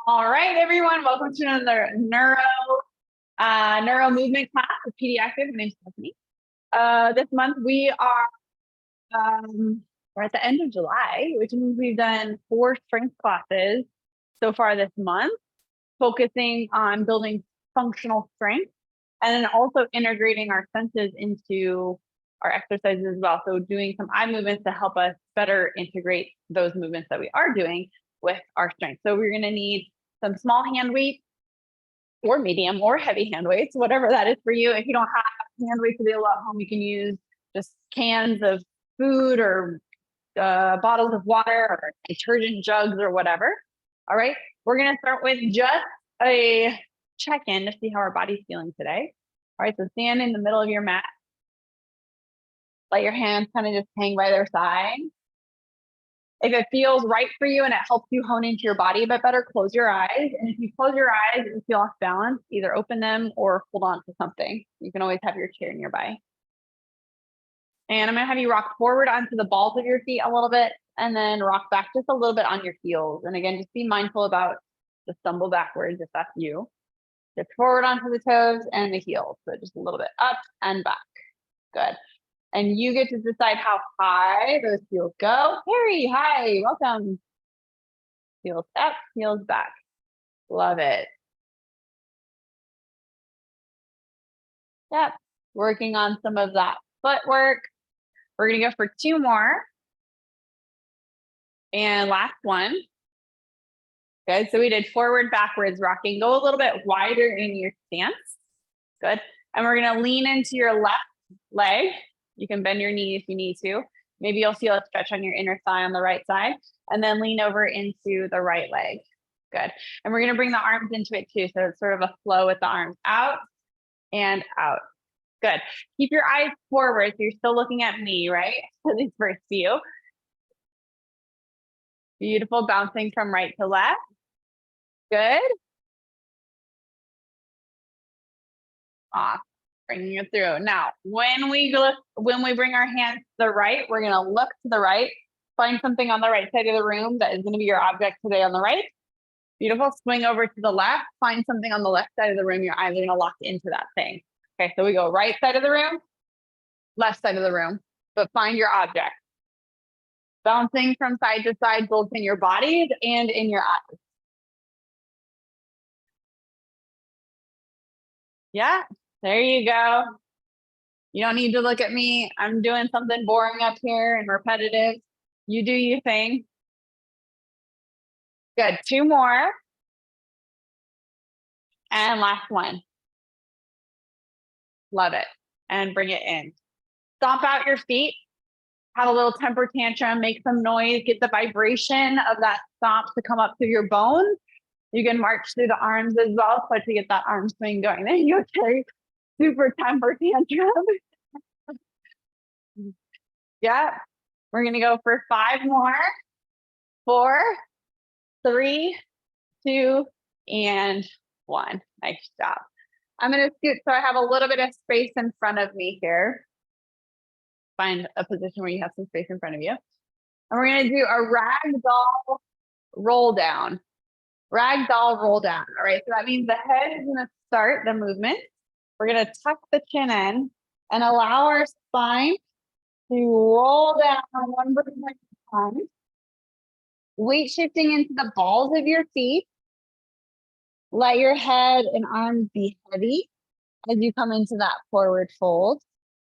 All right, everyone, welcome to another Neuro-Movement class with Pediatric. My name's Stephanie. This month we are we're at the end of July, which means we've done 4 strength classes so far this month, focusing on building functional strength and then also integrating our senses into our exercises as well. So doing some eye movements to help us better integrate those movements that we are doing with our strength. So we're going to need some small hand weights or medium or heavy hand weights, whatever that is for you. If you don't have hand weights available at home, you can use just cans of food or bottles of water or detergent jugs or whatever. All right, we're going to start with just a check-in to see how our body's feeling today. All right, so stand in the middle of your mat. Let your hands kind of just hang by their side. If it feels right for you and it helps you hone into your body a bit better, close your eyes. And if you close your eyes and you feel off balance, either open them or hold on to something. You can always have your chair nearby. And I'm going to have you rock forward onto the balls of your feet a little bit and then rock back just a little bit on your heels. And again, just be mindful about the stumble backwards if that's you. Just forward onto the toes and the heels. So just a little bit up and back. Good. And you get to decide how high those heels go. Harry, hi, welcome. Heels up, heels back. Love it. Yep, working on some of that footwork. We're gonna go for 2 more. And last one. Good, so we did forward, backwards, rocking. Go a little bit wider in your stance. Good, and we're gonna lean into your left leg. You can bend your knee if you need to. Maybe you'll feel a stretch on your inner thigh on the right side, and then lean over into the right leg. Good. And we're going to bring the arms into it too. So it's sort of a flow with the arms out and out. Good. Keep your eyes forward. So you're still looking at me, right? For this first few. Beautiful. Bouncing from right to left. Good. Awesome. Bringing it through. Now, when we bring our hands to the right, we're going to look to the right, find something on the right side of the room that is going to be your object today on the right. Beautiful. Swing over to the left, find something on the left side of the room. Your eyes are going to lock into that thing. Okay, so we go right side of the room, left side of the room, but find your object. Bouncing from side to side, both in your bodies and in your eyes. Yeah. There you go. You don't need to look at me. I'm doing something boring up here and repetitive. You do your thing. Good. 2 more. And last one. Love it. And bring it in. Stomp out your feet. Have a little temper tantrum. Make some noise. Get the vibration of that stomp to come up through your bones. You can march through the arms as well. So to get that arm swing going. There you go, Terry. Super temper tantrum. Yeah. We're going to go for 5 more. 4, 3, 2, and 1. Nice job. I'm going to scoot so I have a little bit of space in front of me here. Find a position where you have some space in front of you. And we're going to do a ragdoll roll down. Ragdoll roll down. All right. So that means the head is going to start the movement. We're going to tuck the chin in and allow our spine to roll down one vertebrae at a time. Weight shifting into the balls of your feet. Let your head and arms be heavy as you come into that forward fold.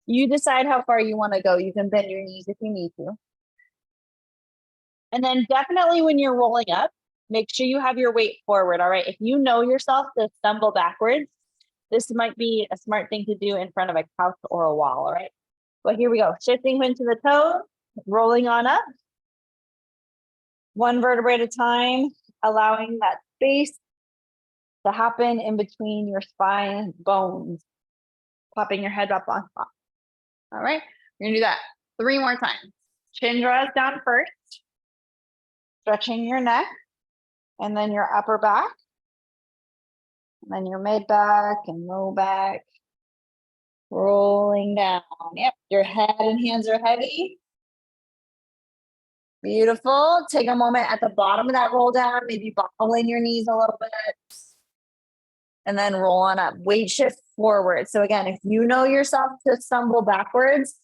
You decide how far you want to go. You can bend your knees if you need to. And then definitely when you're rolling up, make sure you have your weight forward, all right? If you know yourself to stumble backwards, this might be a smart thing to do in front of a couch or a wall, all right? But here we go. Shifting into the toes, rolling on up. 1 vertebrae at a time, allowing that space to happen in between your spine bones. Popping your head up on top. All right, we're gonna do that 3 more times. Chin draws down first. Stretching your neck. And then your upper back. And then your mid back and low back. Rolling down. Yep, your head and hands are heavy. Beautiful. Take a moment at the bottom of that roll down, maybe buckle in your knees a little bit. And then roll on up. Weight shift forward. So again, if you know yourself to stumble backwards,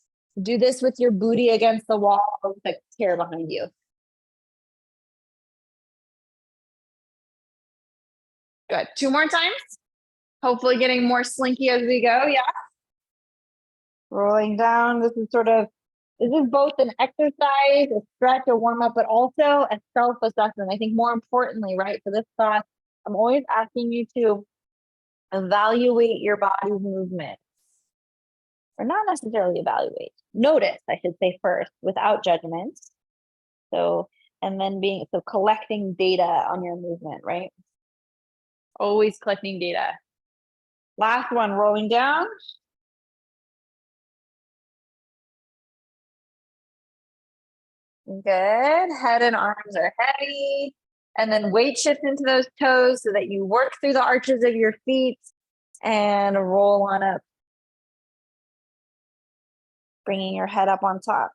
do this with your booty against the wall with the chair behind you. Good. 2 more times. Hopefully getting more slinky as we go. Yeah. Rolling down. This is both an exercise, a stretch, a warm up, but also a self-assessment. I think more importantly, right, for this class, I'm always asking you to evaluate your body's movement. Or not necessarily evaluate. Notice, I should say first, without judgment. So, and then collecting data on your movement, right? Always collecting data. Last one, rolling down. Good. Head and arms are heavy. And then weight shift into those toes so that you work through the arches of your feet and roll on up. Bringing your head up on top.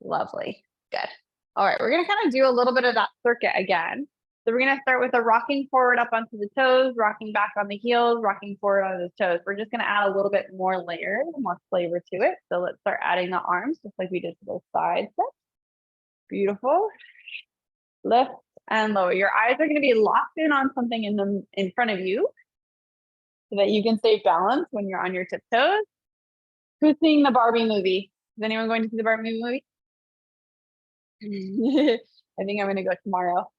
Lovely. Good. All right, we're going to kind of do a little bit of that circuit again. So we're going to start with a rocking forward up onto the toes, rocking back on the heels, rocking forward on the toes. We're just going to add a little bit more layer, more flavor to it. So let's start adding the arms just like we did to those sides. Beautiful. Lift and lower. Your eyes are going to be locked in on something in front of you so that you can stay balanced when you're on your tiptoes. Who's seeing the Barbie movie? Is anyone going to see the Barbie movie? I think I'm going to go tomorrow.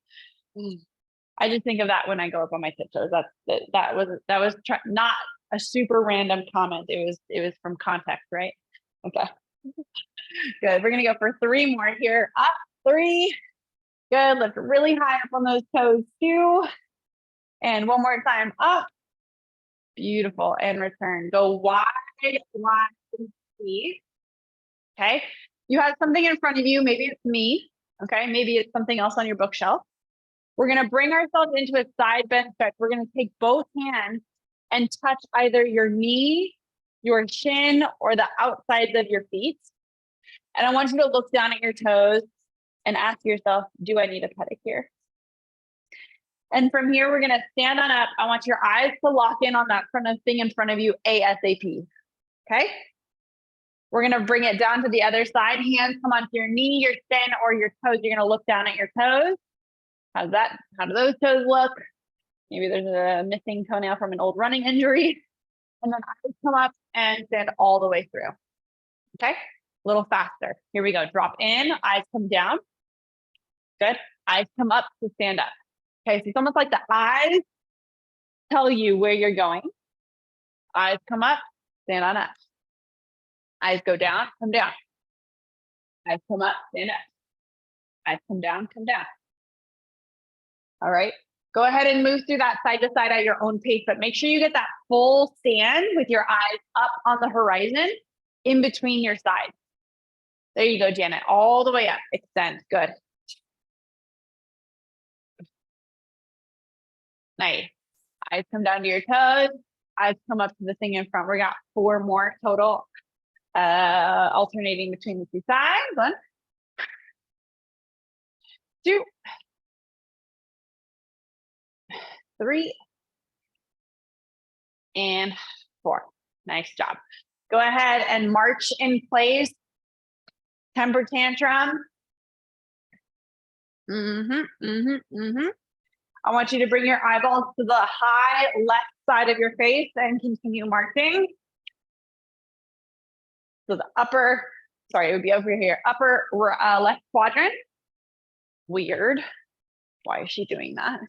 I just think of that when I go up on my tiptoes. That was not a super random comment. It was from context, right? Okay. Good. We're going to go for 3 more here. Up, 3. Good. Lift really high up on those toes, 2. And one more time, up. Beautiful. And return. Go wide, deep. Okay. You have something in front of you. Maybe it's me. Okay. Maybe it's something else on your bookshelf. We're going to bring ourselves into a side bend stretch. We're going to take both hands and touch either your knee, your shin, or the outsides of your feet. And I want you to look down at your toes and ask yourself, do I need a pedicure? And from here, we're going to stand on up. I want your eyes to lock in on that thing in front of you ASAP. Okay. We're going to bring it down to the other side. Hands come onto your knee, your shin, or your toes. You're going to look down at your toes. How's that? How do those toes look? Maybe there's a missing toenail from an old running injury. And then eyes come up and stand all the way through. Okay. A little faster. Here we go. Drop in, eyes come down. Good. Eyes come up to stand up. Okay. So it's almost like the eyes tell you where you're going. Eyes come up, stand on up. Eyes go down, come down. Eyes come up, stand up. Eyes come down, come down. All right. Go ahead and move through that side to side at your own pace, but make sure you get that full stand with your eyes up on the horizon in between your sides. There you go, Janet. All the way up. Extend. Good. Nice. Eyes come down to your toes. Eyes come up to the thing in front. We got 4 more total, alternating between the 2 sides. 1, 2, 3, and 4. Nice job. Go ahead and march in place. Temper tantrum. I want you to bring your eyeballs to the high left side of your face and continue marching. So the it would be over here, upper left quadrant. Weird. Why is she doing that?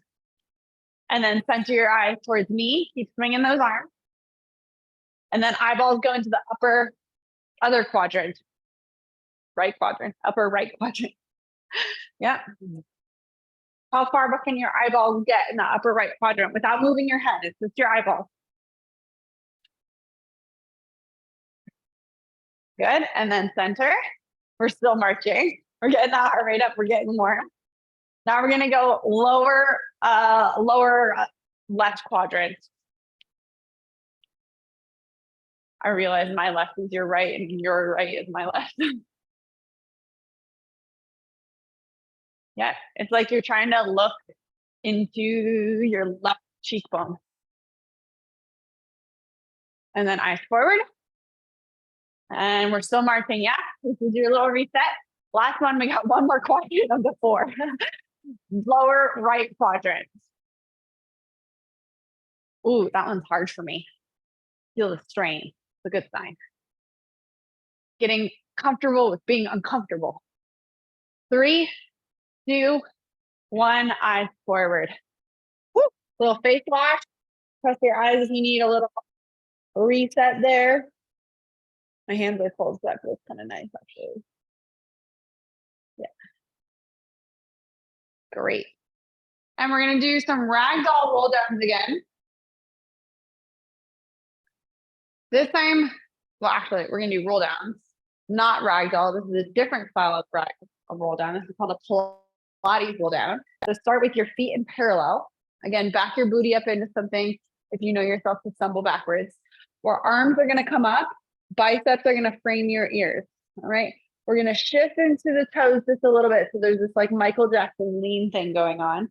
And then center your eyes towards me. Keep swinging those arms. And then eyeballs go into the other quadrant. Right quadrant, upper right quadrant. Yeah. How far back can your eyeballs get in the upper right quadrant without moving your head? It's just your eyeballs. Good. And then center. We're still marching. We're getting that heart rate up. We're getting more. Now we're going to go lower left quadrant. I realize my left is your right and your right is my left. Yeah, it's like you're trying to look into your left cheekbone. And then eyes forward. And we're still marching. Yeah, this is your little reset. Last one, we got one more quadrant of the 4. Lower right quadrant. Ooh, that one's hard for me. Feel the strain. It's a good sign. Getting comfortable with being uncomfortable. 3, 2, 1, eyes forward. Woo, little face wash. Press your eyes if you need a little reset there. My hands are cold, so that feels kind of nice, actually. Yeah. Great. And we're going to do some ragdoll roll downs again. This time, well, actually, we're going to do roll downs, not ragdoll. This is a different style of roll down. This is called a Pilates roll down. So start with your feet in parallel. Again, back your booty up into something if you know yourself to stumble backwards. Our arms are going to come up. Biceps are going to frame your ears. All right. We're going to shift into the toes just a little bit. So there's this like Michael Jackson lean thing going on.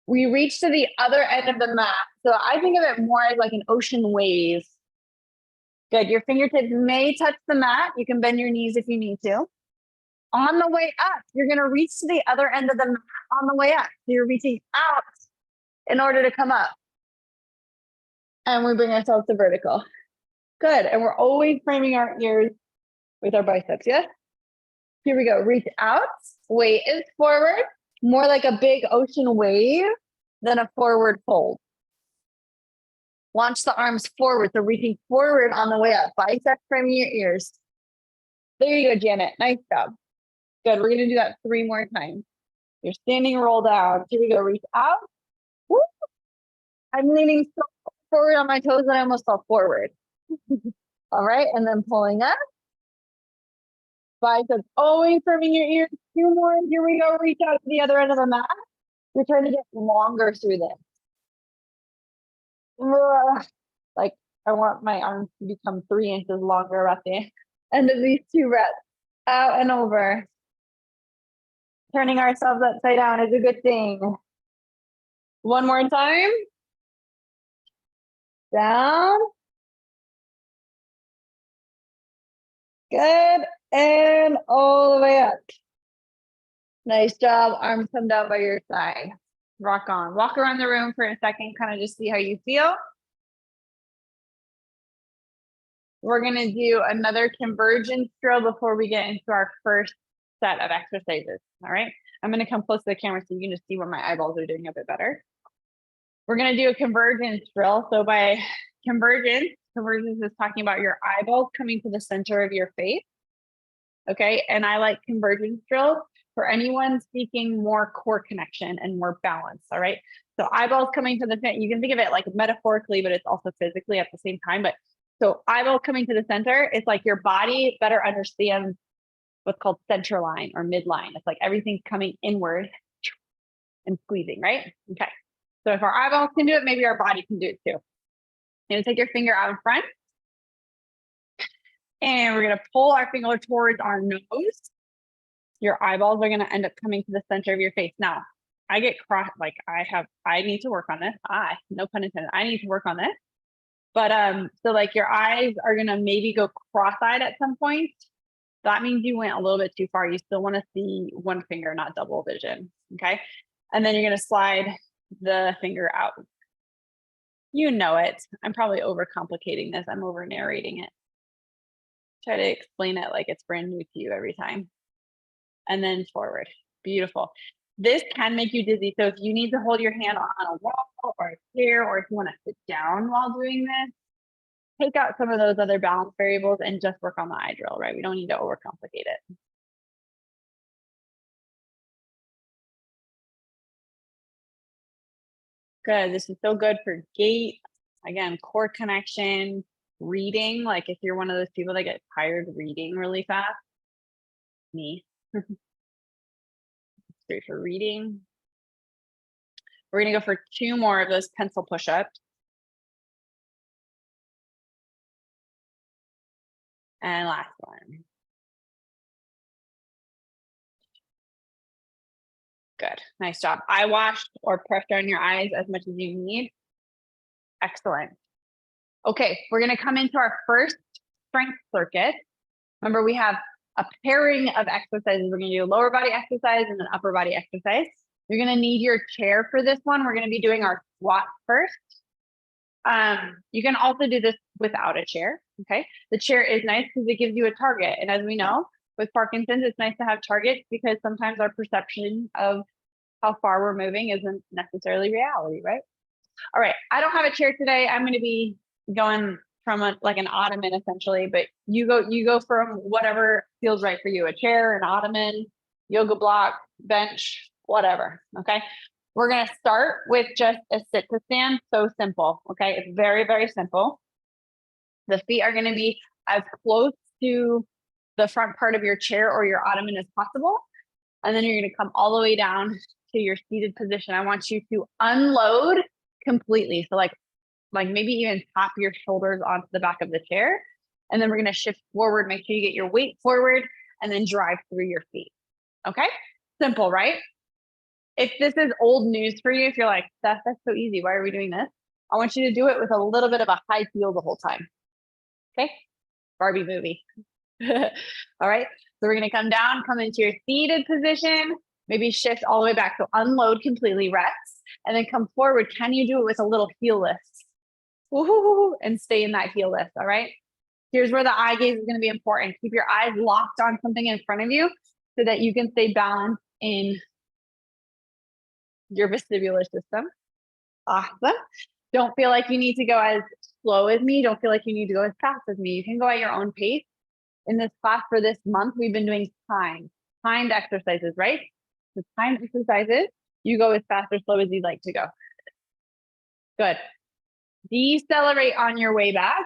We reach to the other end of the mat. So I think of it more as like an ocean wave. Good. Your fingertips may touch the mat. You can bend your knees if you need to. On the way up, you're going to reach to the other end of the mat on the way up. So you're reaching out in order to come up. And we bring ourselves to vertical. Good. And we're always framing our ears with our biceps. Yes? Here we go. Reach out. Weight is forward. More like a big ocean wave than a forward fold. Launch the arms forward. So reaching forward on the way up. Biceps framing your ears. There you go, Janet. Nice job. Good. We're going to do that 3 more times. You're standing roll down. Here we go. Reach out. Woo. I'm leaning so forward on my toes that I almost fell forward. All right. And then pulling up. Biceps always framing your ears. 2 more. Here we go. Reach out to the other end of the mat. We're trying to get longer through this. Like I want my arms to become 3 inches longer at the end of these 2 reps. Out and over. Turning ourselves upside down is a good thing. One more time. Down. Good. And all the way up. Nice job. Arms come down by your side. Rock on. Walk around the room for a second, kind of just see how you feel. We're going to do another convergence drill before we get into our first set of exercises. All right. I'm going to come close to the camera so you can just see what my eyeballs are doing a bit better. We're going to do a convergence drill. So by convergence is talking about your eyeballs coming to the center of your face. Okay. And I like convergence drills for anyone seeking more core connection and more balance. All right. So eyeballs coming to the center, you can think of it like metaphorically, but it's also physically at the same time. But so eyeball coming to the center, it's like your body better understands what's called center line or midline. It's like everything's coming inward and squeezing, right? Okay. So if our eyeballs can do it, maybe our body can do it too. You're gonna take your finger out in front. And we're gonna pull our finger towards our nose. Your eyeballs are gonna end up coming to the center of your face. Now, I get cross, like I need to work on this. No pun intended, I need to work on this. But so like your eyes are gonna maybe go cross-eyed at some point. That means you went a little bit too far. You still want to see one finger, not double vision. Okay. And then you're gonna slide the finger out. You know it. I'm probably overcomplicating this. I'm over narrating it. Try to explain it like it's brand new to you every time. And then forward. Beautiful. This can make you dizzy. So if you need to hold your hand on a wall or a chair, or if you want to sit down while doing this, take out some of those other balance variables and just work on the eye drill, right? We don't need to overcomplicate it. Good. This is so good for gait. Again, core connection, reading. Like if you're one of those people that get tired reading really fast, me. Great for reading. We're going to go for 2 more of those pencil push-ups. And last one. Good. Nice job. Eye wash or pressure on your eyes as much as you need. Excellent. Okay, we're going to come into our first strength circuit. Remember, we have a pairing of exercises. We're going to do a lower body exercise and an upper body exercise. You're going to need your chair for this one. We're going to be doing our squat first. You can also do this without a chair. Okay, the chair is nice because it gives you a target. And as we know, with Parkinson's, it's nice to have targets because sometimes our perception of how far we're moving isn't necessarily reality, right? All right, I don't have a chair today. I'm going to be going from like an ottoman essentially, but you go from whatever feels right for you, a chair, an ottoman, yoga block, bench, whatever. Okay, we're going to start with just a sit to stand. So simple. Okay, it's very, very simple. The feet are going to be as close to the front part of your chair or your ottoman as possible. And then you're going to come all the way down to your seated position. I want you to unload completely. So like maybe even tap your shoulders onto the back of the chair. And then we're going to shift forward. Make sure you get your weight forward and then drive through your feet. Okay. Simple, right? If this is old news for you, if you're like, Steph, that's so easy. Why are we doing this? I want you to do it with a little bit of a high heel the whole time. Okay. Barbie movie. All right. So we're going to come down, come into your seated position, maybe shift all the way back. So unload completely, rest, and then come forward. Can you do it with a little heel lift? Woo-hoo-hoo-hoo, and stay in that heel lift. All right. Here's where the eye gaze is going to be important. Keep your eyes locked on something in front of you so that you can stay balanced in your vestibular system. Awesome. Don't feel like you need to go as slow as me. Don't feel like you need to go as fast as me. You can go at your own pace. In this class for this month, we've been doing timed exercises, right? The timed exercises, you go as fast or slow as you'd like to go. Good. Decelerate on your way back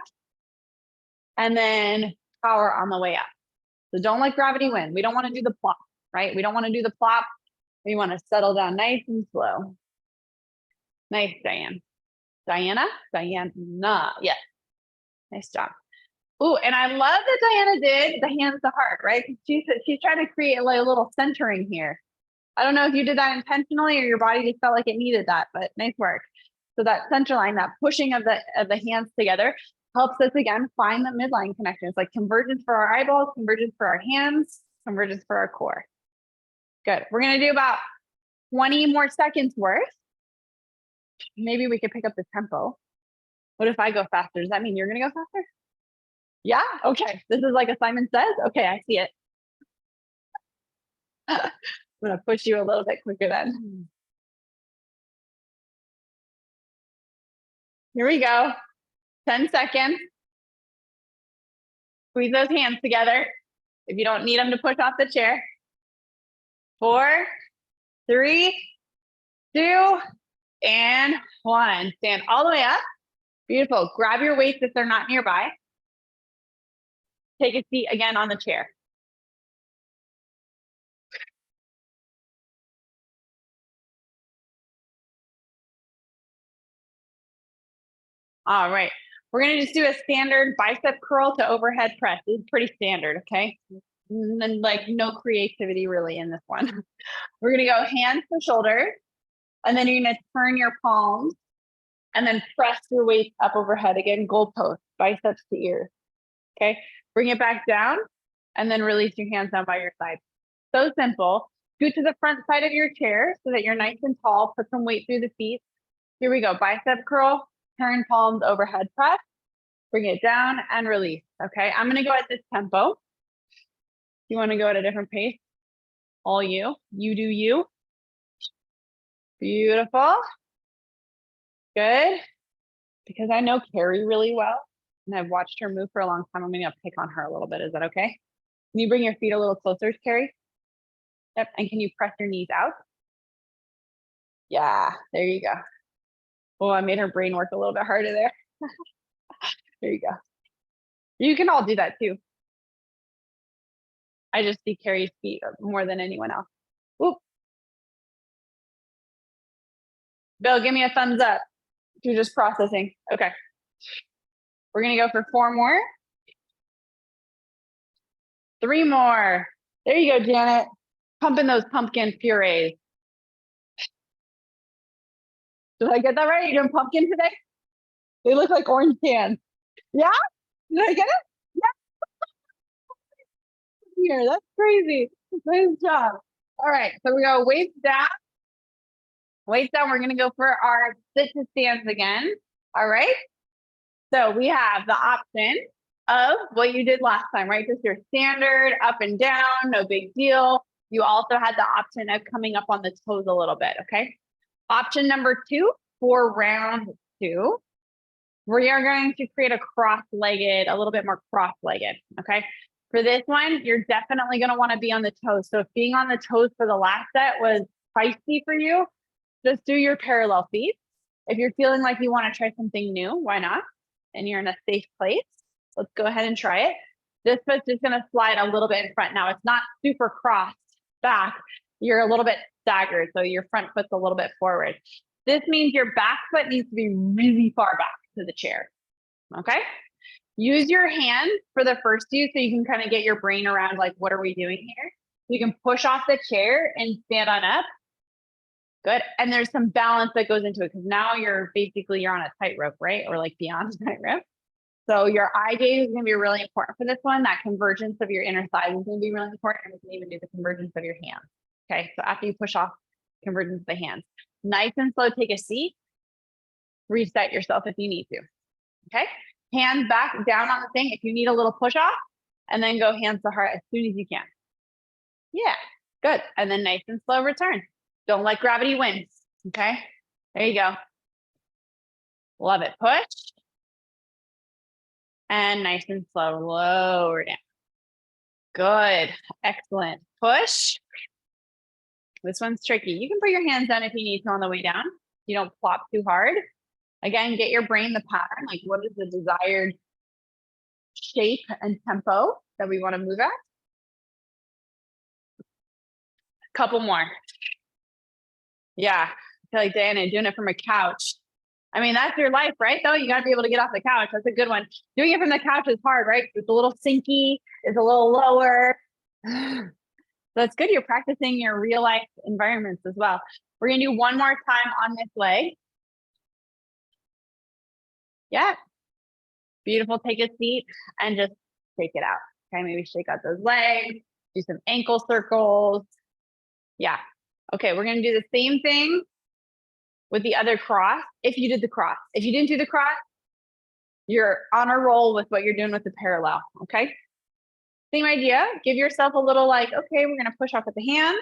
and then power on the way up. So don't let gravity win. We don't want to do the plop, right? We don't want to do the plop. We want to settle down nice and slow. Nice, Diane. Diana? Yes. Nice job. Oh, and I love that Diana did the hands to heart, right? She's trying to create like a little centering here. I don't know if you did that intentionally or your body just felt like it needed that, but nice work. So that center line, that pushing of the hands together helps us again find the midline connection. It's like convergence for our eyeballs, convergence for our hands, convergence for our core. Good. We're going to do about 20 more seconds worth. Maybe we could pick up the tempo. What if I go faster? Does that mean you're going to go faster? Yeah. Okay. This is like a Simon Says. Okay. I see it. I'm going to push you a little bit quicker then. Here we go. 10 seconds. Squeeze those hands together. If you don't need them to push off the chair. 4, 3, 2, and 1. Stand all the way up. Beautiful. Grab your weights if they're not nearby. Take a seat again on the chair. All right. We're going to just do a standard bicep curl to overhead press. This is pretty standard, okay? And like no creativity really in this one. We're going to go hands to shoulders, and then you're going to turn your palms and then press your weight up overhead again, goalpost, biceps to ears. Okay, bring it back down and then release your hands down by your side. So simple. Scoot to the front side of your chair so that you're nice and tall. Put some weight through the feet. Here we go. Bicep curl, turn palms overhead press, bring it down and release. Okay, I'm going to go at this tempo. You want to go at a different pace? All you do you. Beautiful. Good. Because I know Carrie really well and I've watched her move for a long time, I'm going to pick on her a little bit. Is that okay? Can you bring your feet a little closer, Carrie? Yep. And can you press your knees out? Yeah, there you go. Oh, I made her brain work a little bit harder there. There you go. You can all do that too. I just see Carrie's feet more than anyone else. Whoop. Bill, give me a thumbs up. You're just processing. Okay. We're going to go for 4 more. 3 more. There you go, Janet. Pumping those pumpkin purees. Did I get that right? You doing pumpkin today? They look like orange cans. Yeah? Did I get it? Yeah. Here, that's crazy. Nice job. All right, so we go weights down. Weights down, we're gonna go for our sit to stands again. All right. So we have the option of what you did last time, right? Just your standard up and down, no big deal. You also had the option of coming up on the toes a little bit, okay? Option number 2 for round 2, we are going to create a cross-legged, a little bit more cross-legged, okay? For this one, you're definitely gonna wanna be on the toes. So if being on the toes for the last set was feisty for you, just do your parallel feet. If you're feeling like you wanna try something new, why not? And you're in a safe place, let's go ahead and try it. This foot's just gonna slide a little bit in front. Now it's not super crossed back. You're a little bit staggered, so your front foot's a little bit forward. This means your back foot needs to be really far back to the chair, okay? Use your hand for the first few so you can kind of get your brain around like, what are we doing here? You can push off the chair and stand on up. Good. And there's some balance that goes into it because now you're on a tightrope, right? Or like beyond a tightrope. So your eye gaze is going to be really important for this one. That convergence of your inner thighs is going to be really important. And we can even do the convergence of your hands. Okay. So after you push off, convergence of the hands. Nice and slow, take a seat. Reset yourself if you need to. Okay. Hands back down on the thing if you need a little push off. And then go hands to heart as soon as you can. Yeah. Good. And then nice and slow return. Don't let gravity win. Okay. There you go. Love it. Push. And nice and slow, lower down. Good. Excellent. Push. This one's tricky. You can put your hands down if you need to on the way down. You don't plop too hard. Again, get your brain the pattern. Like what is the desired shape and tempo that we want to move at? Couple more. Yeah. I feel like Diana doing it from a couch. I mean, that's your life, right? Though you got to be able to get off the couch. That's a good one. Doing it from the couch is hard, right? It's a little sinky. It's a little lower. That's good. You're practicing your real life environments as well. We're going to do one more time on this leg. Yeah. Beautiful. Take a seat and just take it out. Okay. Maybe shake out those legs. Do some ankle circles. Yeah. Okay. We're going to do the same thing with the other cross. If you did the cross, if you didn't do the cross, you're on a roll with what you're doing with the parallel. Okay. Same idea. Give yourself a little like, okay, we're going to push off with the hand.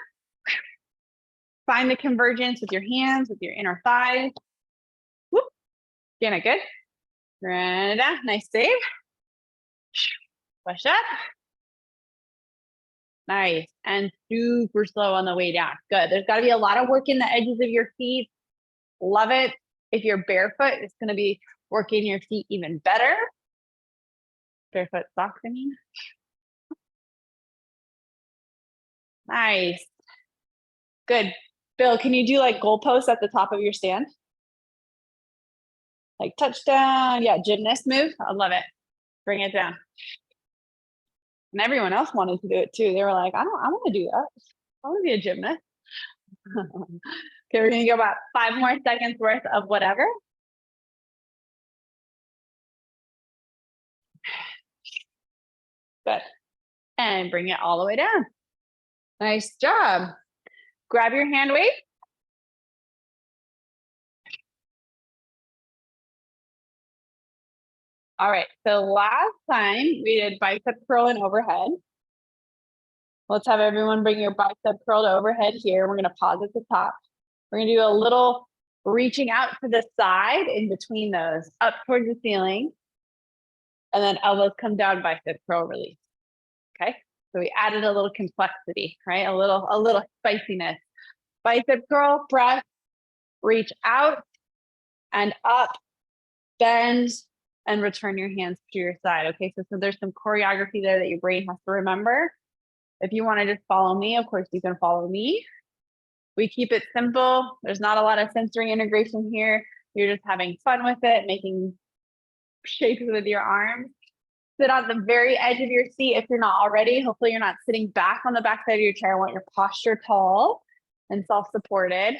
Find the convergence with your hands, with your inner thighs. Whoop. Getting it good. Run it down. Nice save. Push up. Nice. And super slow on the way down. Good. There's got to be a lot of work in the edges of your feet. Love it. If you're barefoot, it's going to be working your feet even better. Barefoot socks, I mean. Nice. Good. Bill, can you do like goalposts at the top of your stand? Like touchdown. Yeah, gymnast move. I love it. Bring it down. And everyone else wanted to do it too. They were like, I want to do that. I want to be a gymnast. Okay, we're going to go about 5 more seconds worth of whatever. Good. And bring it all the way down. Nice job. Grab your hand weight. All right, so last time we did bicep curl and overhead. Let's have everyone bring your bicep curl to overhead here. We're gonna pause at the top. We're gonna do a little reaching out to the side in between those, up towards the ceiling. And then elbows come down, bicep curl, release. Okay, so we added a little complexity, right? A little spiciness. Bicep curl, press, reach out and up, bend, and return your hands to your side. Okay, so there's some choreography there that your brain has to remember. If you want to just follow me, of course you can follow me. We keep it simple. There's not a lot of sensory integration here. You're just having fun with it, making shapes with your arms. Sit on the very edge of your seat if you're not already. Hopefully you're not sitting back on the back side of your chair. I want your posture tall and self-supported.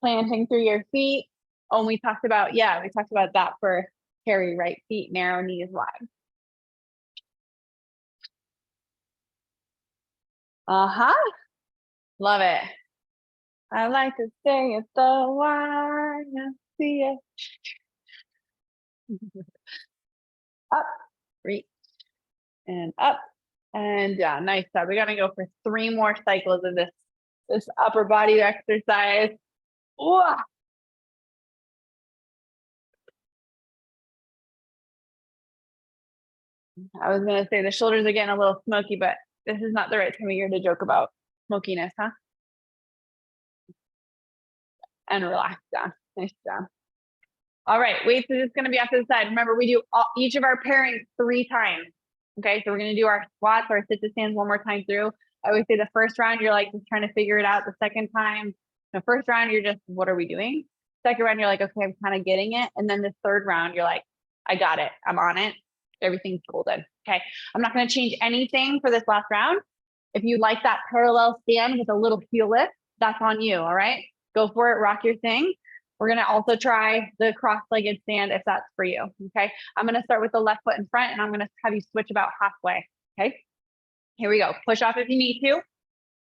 planting through your feet. Oh, and we talked about that for carry right feet, narrow knees wide. Love it. I like to stay at the wine. See it. Up, reach, and up, and down. Nice job. We're gonna go for 3 more cycles of this upper body exercise. Ooh. I was gonna say the shoulders are getting a little smoky, but this is not the right time of year to joke about smokiness, huh? And relax down. Nice job. All right, weights are just gonna be off to the side. Remember, we do each of our pairings 3 times. Okay, so we're gonna do our squats, our sit to stands one more time through. I always say the first round, you're like just trying to figure it out. The second time, the first round, you're just, what are we doing? Second round, you're like, okay, I'm kind of getting it. And then the third round, you're like, I got it. I'm on it. Everything's golden. Okay, I'm not gonna change anything for this last round. If you like that parallel stand with a little heel lift, that's on you, all right? Go for it, rock your thing. We're gonna also try the cross-legged stand if that's for you, okay? I'm gonna start with the left foot in front and I'm gonna have you switch about halfway, okay? Here we go, push off if you need to.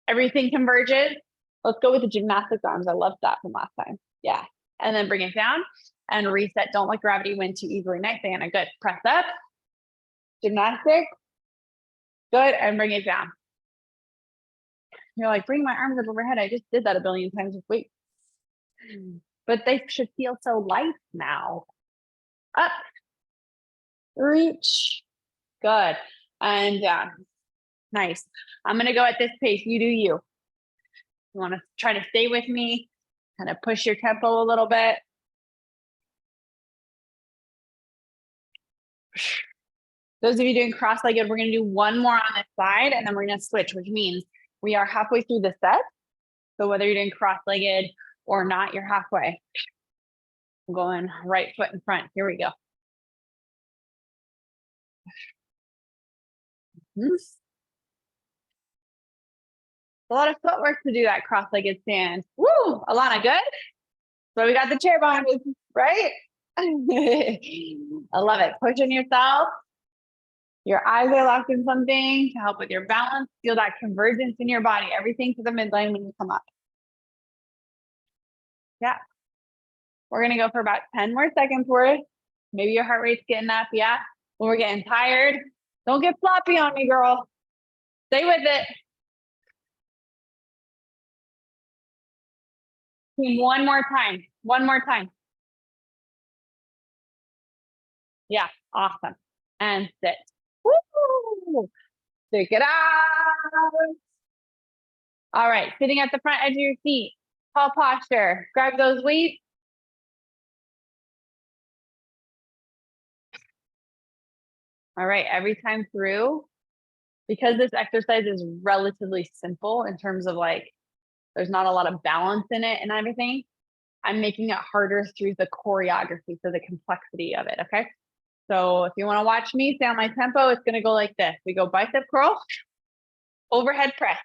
Everything converges. Let's go with the gymnastics arms. I loved that from last time. Yeah, and then bring it down and reset. Don't let gravity win too easily. Nice, Anna, good. Press up, gymnastics, good, and bring it down. You're like, bring my arms up overhead. I just did that a billion times with weight. But they should feel so light now. Up, reach, good, and down. Nice. I'm gonna go at this pace. You do you. You wanna try to stay with me, kind of push your tempo a little bit. Those of you doing cross-legged, we're gonna do 1 more on this side and then we're gonna switch, which means we are halfway through the set. So whether you're doing cross-legged or not, you're halfway. I'm going right foot in front. Here we go. A lot of footwork to do that cross-legged stand. Woo, Alana, good? So we got the chair behind us, right? I love it. Pushing yourself. Your eyes are locked in something to help with your balance. Feel that convergence in your body. Everything to the midline when you come up. Yeah. We're gonna go for about 10 more seconds worth. Maybe your heart rate's getting up, yeah. When we're getting tired, don't get floppy on me, girl. Stay with it. Team, 1 more time. 1 more time. Yeah, awesome. And sit. Woo! Stick it out. All right, sitting at the front edge of your seat. Tall posture. Grab those weights. All right, every time through, because this exercise is relatively simple in terms of like, there's not a lot of balance in it and everything, I'm making it harder through the choreography, so the complexity of it, okay? So if you wanna watch me stay on my tempo, it's gonna go like this. We go bicep curl, overhead press,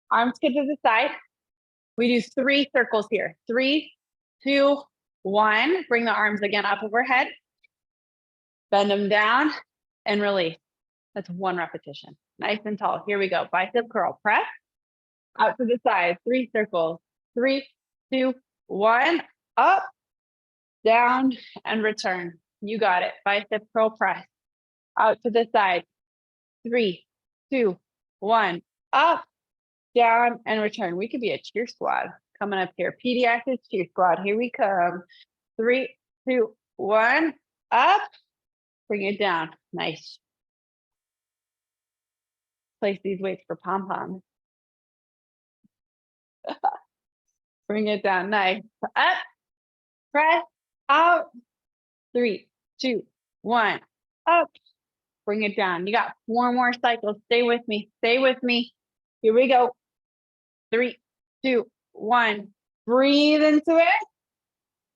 arms get to the side. We do 3 circles here. 3, 2, 1. Bring the arms again up overhead. Bend them down and release. That's 1 repetition. Nice and tall. Here we go. Bicep curl, press. Out to the side, 3 circles. 3, 2, 1. Up, down, and return. You got it. Bicep curl, press. Out to the side. 3, 2, 1. Up, down, and return. We could be a cheer squad coming up here. Pediatric cheer squad. Here we come. 3, 2, 1. Up. Bring it down. Nice. Place these weights for pom-poms. Bring it down. Nice. Up. Press. Out. 3, 2, 1. Up. Bring it down. You got 4 more cycles. Stay with me. Stay with me. Here we go. 3, 2, 1. Breathe into it.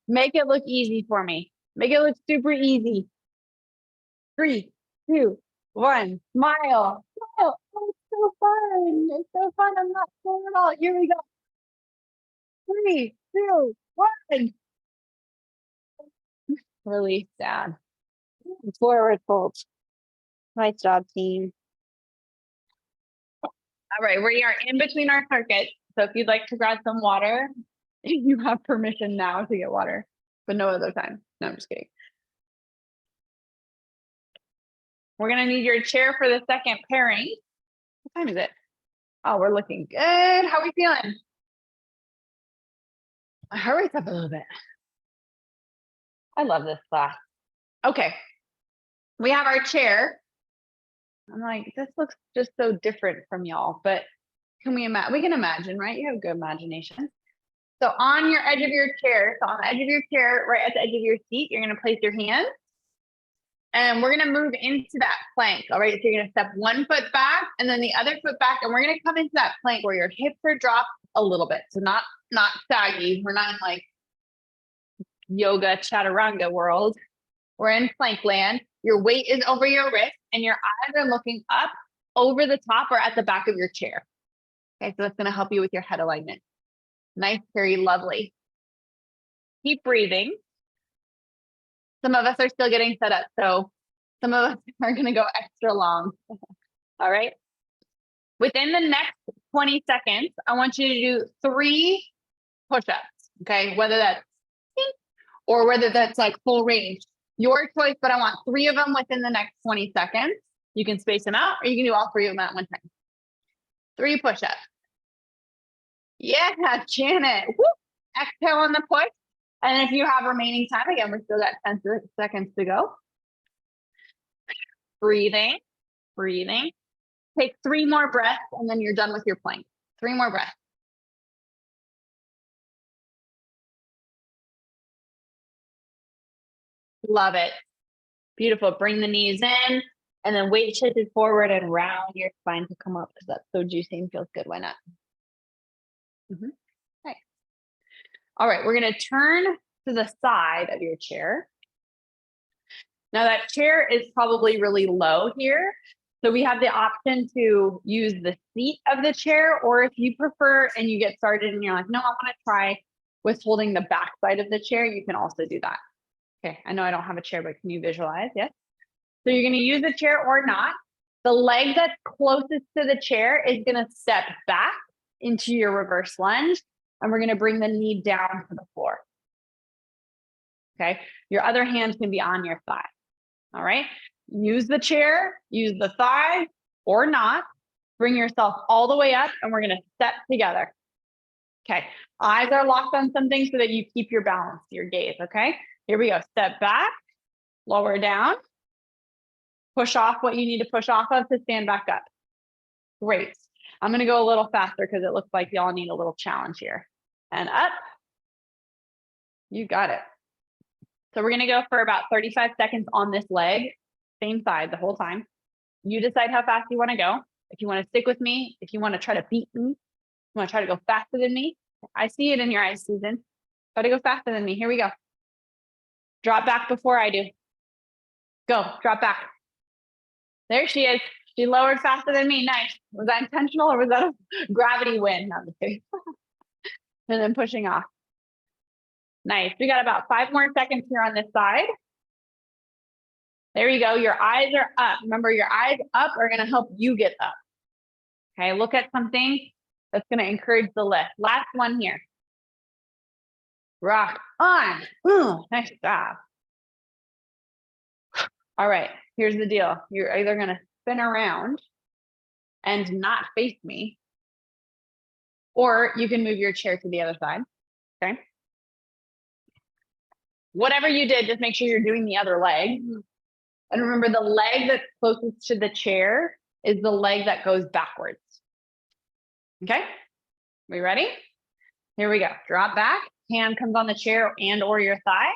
Make it look easy for me. Make it look super easy. 3, 2, 1. Smile. Smile. Oh, it's so fun. It's so fun. I'm not sure at all. Here we go. 3, 2, 1. Release down. Forward fold. Nice job, team. All right, we are in between our circuits. So if you'd like to grab some water, you have permission now to get water, but no other time. No, I'm just kidding. We're gonna need your chair for the second pairing. What time is it? Oh, we're looking good. How are we feeling? My heart rate's up a little bit. I love this class. Okay. We have our chair. I'm like, this looks just so different from y'all, but can we imagine? We can imagine, right? You have good imagination. So on your edge of your chair, so on the edge of your chair, right at the edge of your seat, you're gonna place your hands. And we're gonna move into that plank. All right, so you're gonna step one foot back and then the other foot back, and we're gonna come into that plank where your hips are dropped a little bit. So not saggy. We're not in like yoga chaturanga world. We're in plank land. Your weight is over your wrist and your eyes are looking up over the top or at the back of your chair. Okay, so that's gonna help you with your head alignment. Nice, very lovely. Keep breathing. Some of us are still getting set up, so some of us are gonna go extra long. All right. Within the next 20 seconds, I want you to do 3 push-ups, okay? Whether that's or whether that's like full range, your choice, but I want 3 of them within the next 20 seconds. You can space them out or you can do all 3 of them at one time. 3 push-ups. Yeah, Janet. Woo. Exhale on the push. And if you have remaining time, again, we still got 10 seconds to go. Breathing, breathing. Take 3 more breaths and then you're done with your plank. 3 more breaths. Love it. Beautiful. Bring the knees in and then weight shifted forward and round your spine to come up because that's so juicy and feels good. Why not? Okay. All right, we're going to turn to the side of your chair. Now that chair is probably really low here. So we have the option to use the seat of the chair, or if you prefer and you get started and you're like, no, I want to try with holding the back side of the chair, you can also do that. Okay, I know I don't have a chair, but can you visualize? Yes. So you're going to use the chair or not. The leg that's closest to the chair is going to step back into your reverse lunge, and we're going to bring the knee down to the floor. Okay, your other hand can be on your thigh. All right, use the chair, use the thigh or not. Bring yourself all the way up, and we're going to step together. Okay, eyes are locked on something so that you keep your balance, your gaze. Okay, here we go. Step back, lower down, push off what you need to push off of to stand back up. Great. I'm going to go a little faster because it looks like y'all need a little challenge here. And up. You got it. So we're going to go for about 35 seconds on this leg, same side the whole time. You decide how fast you want to go. If you want to stick with me, if you want to try to beat me, you want to try to go faster than me. I see it in your eyes, Susan. Try to go faster than me. Here we go. Drop back before I do. Go, drop back. There she is. She lowered faster than me. Nice. Was that intentional or was that a gravity win? No, I'm just kidding. And then pushing off. Nice. We got about 5 more seconds here on this side. There you go. Your eyes are up. Remember, your eyes up are going to help you get up. Okay, look at something that's going to encourage the lift. Last one here. Rock on. Ooh, nice job. All right, here's the deal. You're either going to spin around and not face me, or you can move your chair to the other side. Okay. Whatever you did, just make sure you're doing the other leg. And remember, the leg that's closest to the chair is the leg that goes backwards. Okay, we ready? Here we go. Drop back, hand comes on the chair and or your thigh.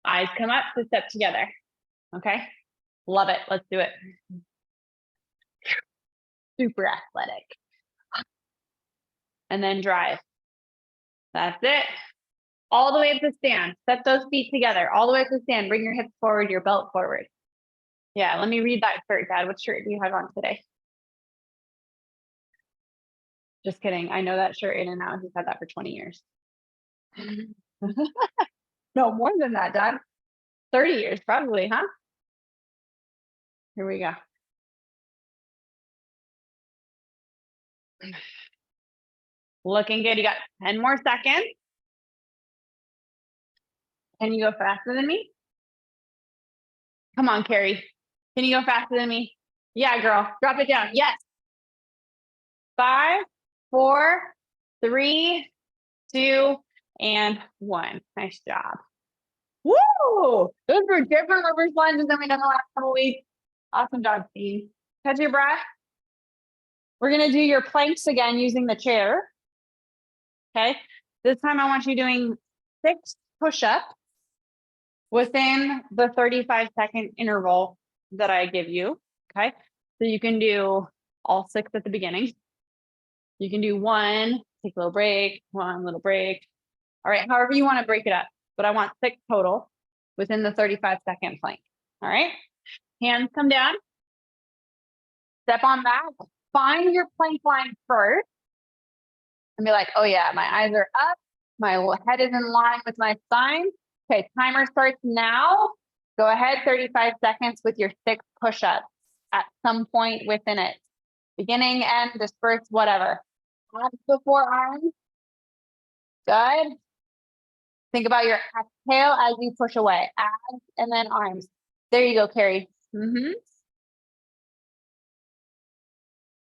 Eyes come up to step together. Okay, love it. Let's do it. Super athletic. And then drive. That's it. All the way up to stand. Set those feet together. All the way up to stand. Bring your hips forward, your belt forward. Yeah, let me read that shirt, Dad. What shirt do you have on today? Just kidding. I know that shirt in and out. He's had that for 20 years. No, more than that, Dad. 30 years, probably, huh? Here we go. Looking good. You got 10 more seconds. Can you go faster than me? Come on, Carrie. Can you go faster than me? Yeah, girl. Drop it down. Yes. 5, 4, 3, 2, and 1. Nice job. Woo! Those were different reverse lunges than we done the last couple weeks. Awesome job, Steve. Catch your breath. We're going to do your planks again using the chair. Okay. This time I want you doing 6 push-ups within the 35-second interval that I give you. Okay. So you can do all 6 at the beginning. You can do 1, take a little break, 1 little break. All right. However you want to break it up, but I want 6 total within the 35-second plank. All right. Hands come down. Step on back. Find your plank line first. And be like, oh yeah, my eyes are up. My head is in line with my spine. Okay, timer starts now. Go ahead, 35 seconds with your 6 push-ups at some point within it. Beginning, end, disperse, whatever. Abs before arms. Good. Think about your exhale as you push away. Abs and then arms. There you go, Carrie.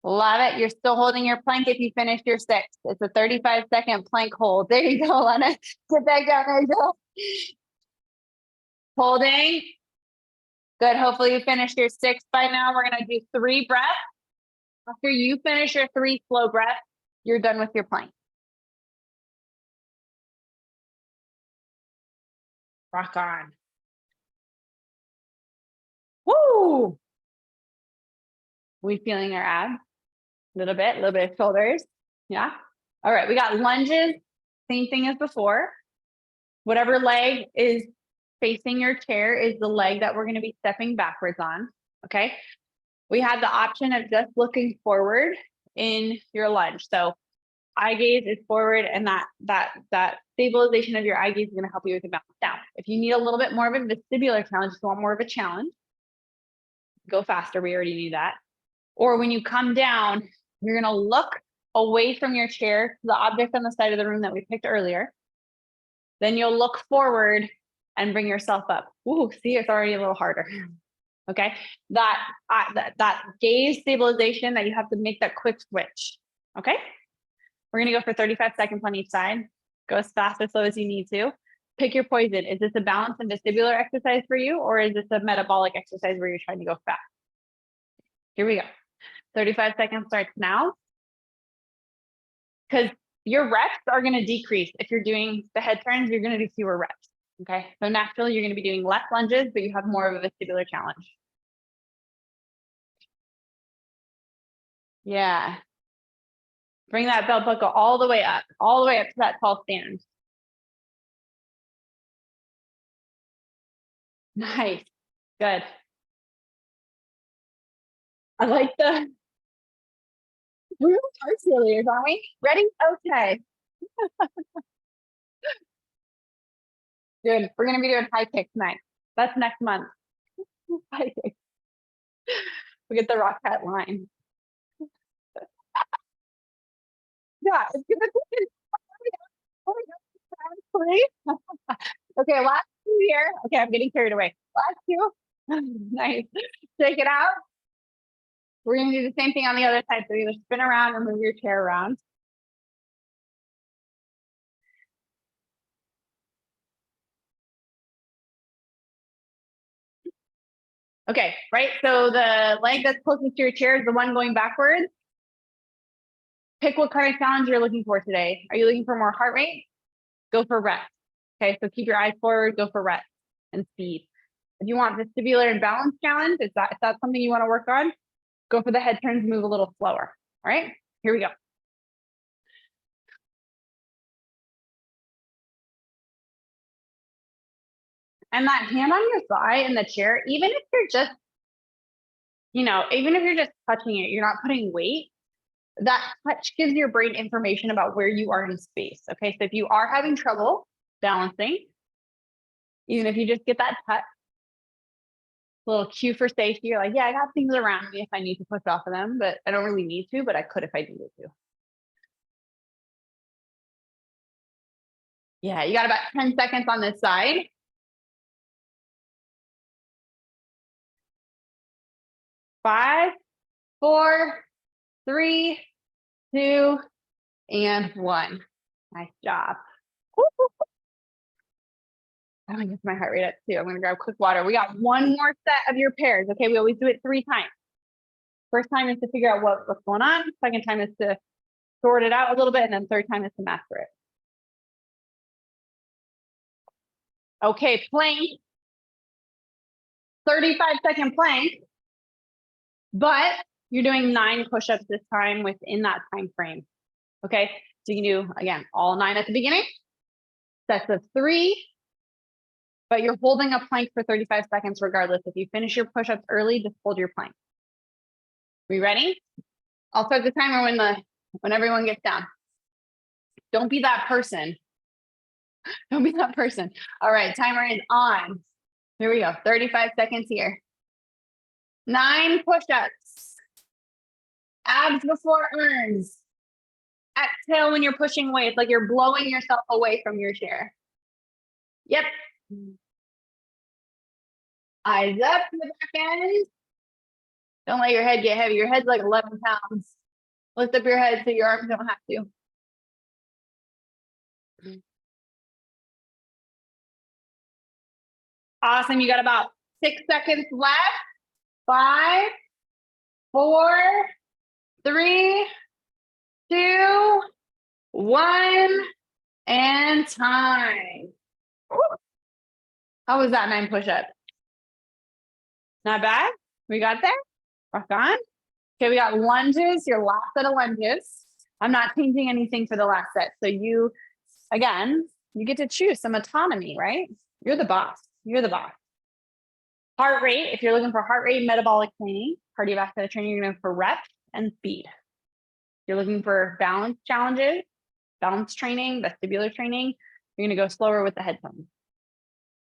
Love it. You're still holding your plank if you finished your 6. It's a 35-second plank hold. There you go, Lena. Get back down. There you go. Holding. Good. Hopefully you finished your 6 by now. We're going to do 3 breaths. After you finish your 3 slow breaths, you're done with your plank. Rock on. Woo! We feeling our abs? A little bit of shoulders. Yeah. All right. We got lunges. Same thing as before. Whatever leg is facing your chair is the leg that we're going to be stepping backwards on. Okay. We have the option of just looking forward in your lunge. So eye gaze is forward, and that stabilization of your eye gaze is going to help you with the balance. Now, if you need a little bit more of a vestibular challenge, if you want more of a challenge, go faster. We already knew that. Or when you come down, you're going to look away from your chair to the object on the side of the room that we picked earlier. Then you'll look forward and bring yourself up. Ooh, see, it's already a little harder. Okay, that gaze stabilization that you have to make that quick switch. Okay, we're gonna go for 35 seconds on each side. Go as fast or slow as you need to. Pick your poison. Is this a balance and vestibular exercise for you, or is this a metabolic exercise where you're trying to go fast? Here we go. 35 seconds starts now. Because your reps are going to decrease. If you're doing the head turns, you're going to do fewer reps. Okay, so naturally you're going to be doing less lunges, but you have more of a vestibular challenge. Yeah. Bring that belt buckle all the way up to that tall stand. Nice. Good. I like the, we were parts earlier, aren't we? Ready? Okay. Good. We're going to be doing high kicks next. That's next month. High kicks. We get the rock cat line. Yeah, it's gonna be okay, last 2 here. Okay, I'm getting carried away. Last 2. Nice. Shake it out. We're gonna do the same thing on the other side. So either spin around or move your chair around. Okay, right. So the leg that's closest to your chair is the one going backwards. Pick what kind of challenge you're looking for today. Are you looking for more heart rate? Go for reps. Okay, so keep your eyes forward, go for reps and speed. If you want vestibular and balance challenge, is that something you want to work on? Go for the head turns, move a little slower. All right, here we go. And that hand on your thigh in the chair, even if you're just, even if you're just touching it, you're not putting weight, that touch gives your brain information about where you are in space. Okay, so if you are having trouble balancing, even if you just get that touch, little cue for safety, you're like, yeah, I got things around me if I need to push off of them, but I don't really need to, but I could if I needed to. Yeah, you got about 10 seconds on this side. 5, 4, 3, 2, and 1. Nice job. I'm gonna get my heart rate up too. I'm gonna grab quick water. We got one more set of your pairs. Okay, we always do it 3 times. First time is to figure out what's going on. Second time is to sort it out a little bit, and then third time is to master it. Okay, plank. 35-second plank, but you're doing 9 push-ups this time within that time frame. Okay, so you can do, again, all 9 at the beginning, sets of 3, but you're holding a plank for 35 seconds regardless. If you finish your push-ups early, just hold your plank. We ready? I'll start the timer when everyone gets down. Don't be that person. Don't be that person. All right, timer is on. Here we go, 35 seconds here. 9 push-ups. Abs before arms. Exhale when you're pushing weight, like you're blowing yourself away from your chair. Yep. Eyes up to the back end. Don't let your head get heavy. Your head's like 11 pounds. Lift up your head so your arms don't have to. Awesome. You got about 6 seconds left. 5, 4, 3, 2, 1, and time. Woo. How was that 9 push-ups? Not bad. We got there. Rock on. Okay, we got lunges. Your last set of lunges. I'm not changing anything for the last set. So you, again, you get to choose some autonomy, right? You're the boss. You're the boss. Heart rate, if you're looking for heart rate, metabolic training, cardiovascular training, you're looking for reps and speed. You're looking for balance challenges, balance training, vestibular training, you're going to go slower with the headphones.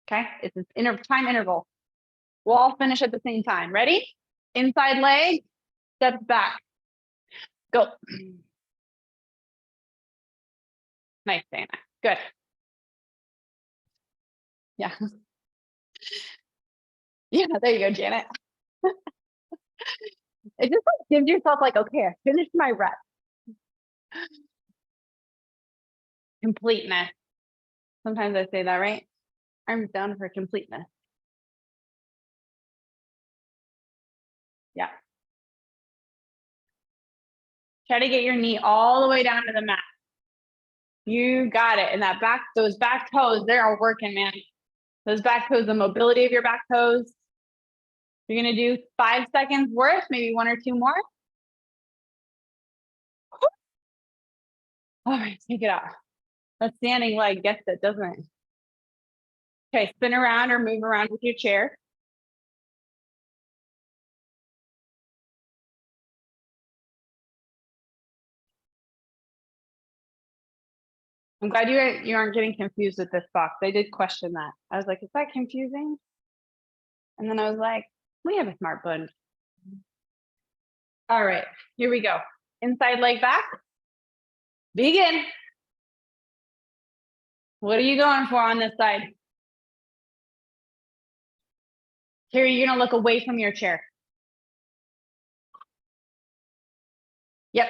Okay, it's an time interval. We'll all finish at the same time. Ready? Inside leg, steps back. Go. Nice, Dana. Good. Yeah. Yeah, there you go, Janet. It just like gives yourself like, okay, I finished my rep. Completeness. Sometimes I say that, right? Arms down for completeness. Yeah. Try to get your knee all the way down to the mat. You got it. And that back, those back toes, they are working, man. Those back toes, the mobility of your back toes. You're going to do 5 seconds worth, maybe 1 or 2 more. All right, take it out. That standing leg gets it, doesn't it? Okay, spin around or move around with your chair. I'm glad you aren't getting confused with this box. I did question that. I was like, is that confusing? And then I was like, we have a smart button. All right, here we go. Inside leg back. Begin. What are you going for on this side? Here, you're gonna look away from your chair. Yep.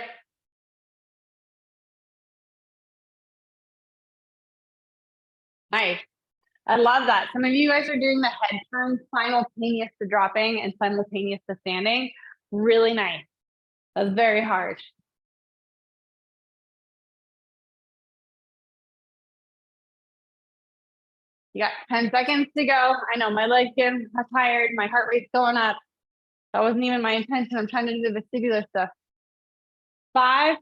Nice. I love that. Some of you guys are doing the head turn simultaneous to dropping and simultaneous to standing. Really nice. That's very hard. You got 10 seconds to go. I know my legs get tired. My heart rate's going up. That wasn't even my intention. I'm trying to do the vestibular stuff. 5,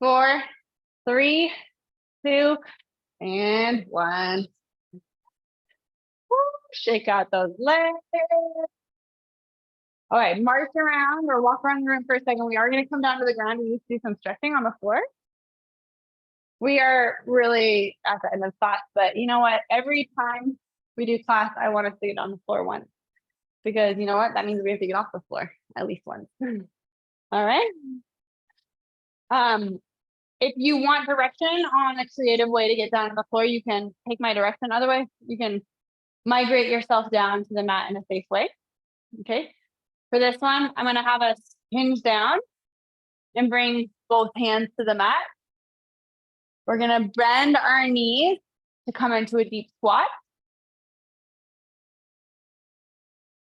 4, 3, 2, and 1. Woo, shake out those legs. All right, march around or walk around the room for a second. We are going to come down to the ground. We need to do some stretching on the floor. We are really at the end of thoughts, but you know what? Every time we do class, I want to sit on the floor once because you know what? That means we have to get off the floor at least once. All right. If you want direction on a creative way to get down on the floor, you can take my direction. Otherwise, you can migrate yourself down to the mat in a safe way. Okay. For this one, I'm going to have us hinge down and bring both hands to the mat. We're going to bend our knees to come into a deep squat.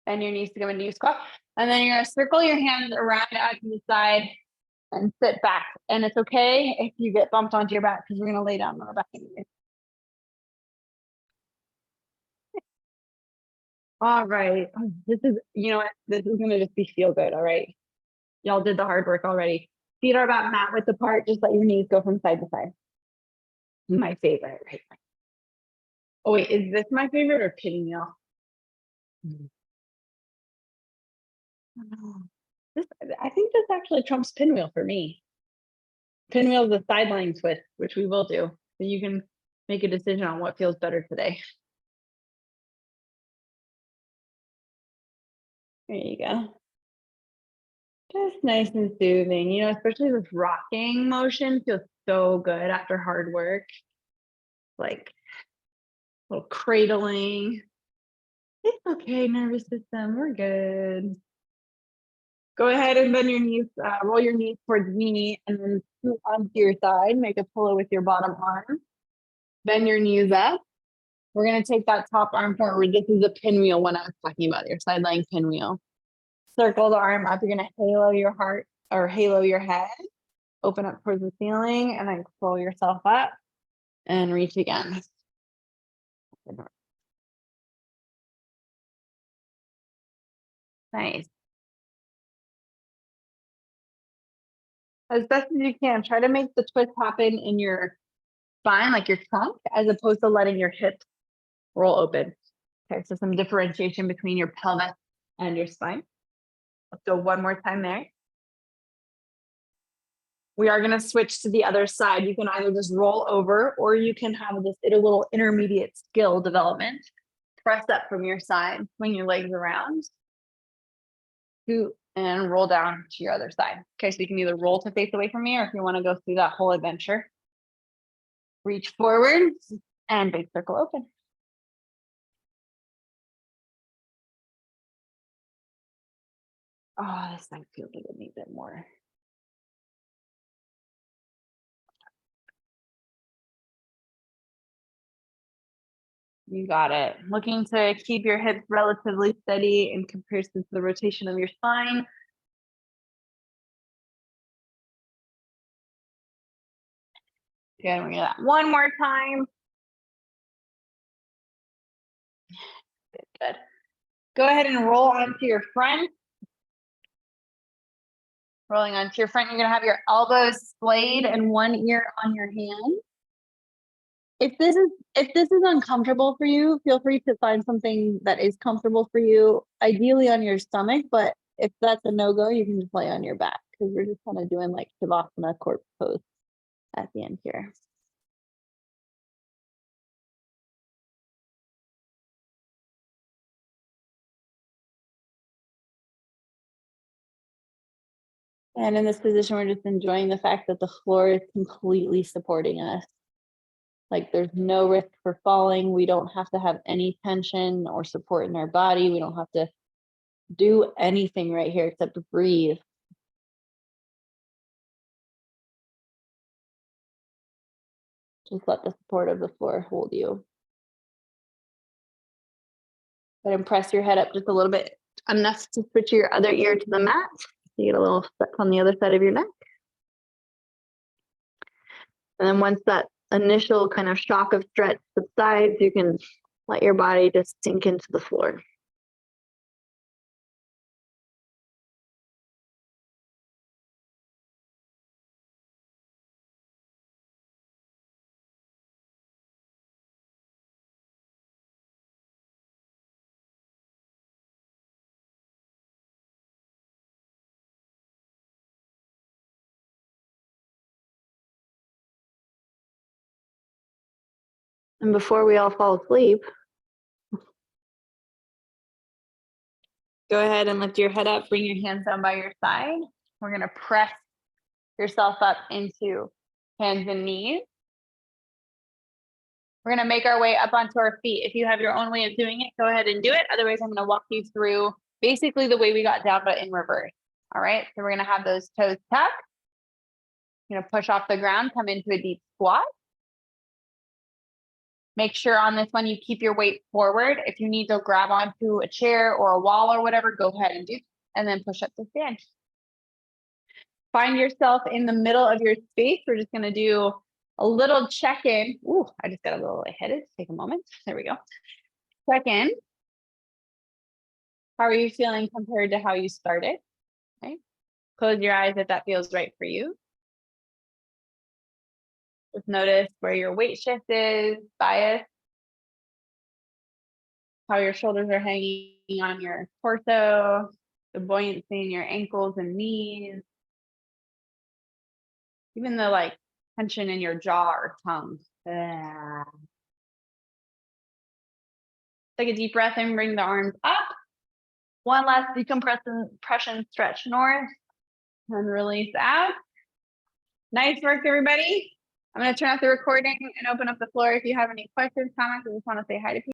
Bend your knees to come into a squat. And then you're going to circle your hands around out to the side and sit back. And it's okay if you get bumped onto your back because we're going to lay down on our back anyway. All right. This is, you know what? This is going to just be feel good. All right. Y'all did the hard work already. Feet are about mat width apart. Just let your knees go from side to side. My favorite. Right? Oh, wait. Is this my favorite or pinwheel? This, I think this actually trumps pinwheel for me. Pinwheel is a sideline twist, which we will do. So you can make a decision on what feels better today. There you go. Just nice and soothing, you know, especially this rocking motion feels so good after hard work. Like a little cradling. It's okay, nervous system, we're good. Go ahead and bend your knees, roll your knees towards me and then scoot onto your side. Make a pillow with your bottom arm. Bend your knees up. We're going to take that top arm forward. This is a pinwheel when I was talking about your side lying pinwheel. Circle the arm up. You're going to halo your heart or halo your head. Open up towards the ceiling and then pull yourself up and reach again. Nice. As best as you can, try to make the twist happen in your spine, like your trunk, as opposed to letting your hips roll open. Okay, so some differentiation between your pelvis and your spine. Let's go one more time there. We are going to switch to the other side. You can either just roll over or you can have this a little intermediate skill development. Press up from your side, swing your legs around, scoot and roll down to your other side. Okay, so you can either roll to face away from me or if you want to go through that whole adventure, reach forward and big circle open. Oh, this might feel like it needs a bit more. You got it. Looking to keep your hips relatively steady in comparison to the rotation of your spine. Good, we're gonna do that one more time. Good. Go ahead and roll onto your front. Rolling onto your front, you're gonna have your elbows splayed and one ear on your hand. If this is uncomfortable for you, feel free to find something that is comfortable for you, ideally on your stomach, but if that's a no-go, you can just lay on your back because we're just kind of doing like Shavasana corpse pose at the end here. And in this position, we're just enjoying the fact that the floor is completely supporting us. Like there's no risk for falling. We don't have to have any tension or support in our body. We don't have to do anything right here except breathe. Just let the support of the floor hold you. But press your head up just a little bit, enough to switch your other ear to the mat. So you get a little stretch on the other side of your neck. And then once that initial kind of shock of stretch subsides, you can let your body just sink into the floor. And before we all fall asleep, go ahead and lift your head up, bring your hands down by your side. We're gonna press yourself up into hands and knees. We're gonna make our way up onto our feet. If you have your own way of doing it, go ahead and do it. Otherwise, I'm gonna walk you through basically the way we got down, but in reverse. All right, so we're gonna have those toes tucked. You're gonna push off the ground, come into a deep squat. Make sure on this one, you keep your weight forward. If you need to grab onto a chair or a wall or whatever, go ahead and do, and then push up to stand. Find yourself in the middle of your space. We're just gonna do a little check-in. Ooh, I just got a little lightheaded. Take a moment. There we go. Check-in. How are you feeling compared to how you started? Okay. Close your eyes if that feels right for you. Just notice where your weight shift is, bias, how your shoulders are hanging on your torso, the buoyancy in your ankles and knees, even the like tension in your jaw or tongue. Take a deep breath in, bring the arms up. One last decompression stretch north and release out. Nice work, everybody. I'm going to turn off the recording and open up the floor if you have any questions, comments, or just want to say hi to people.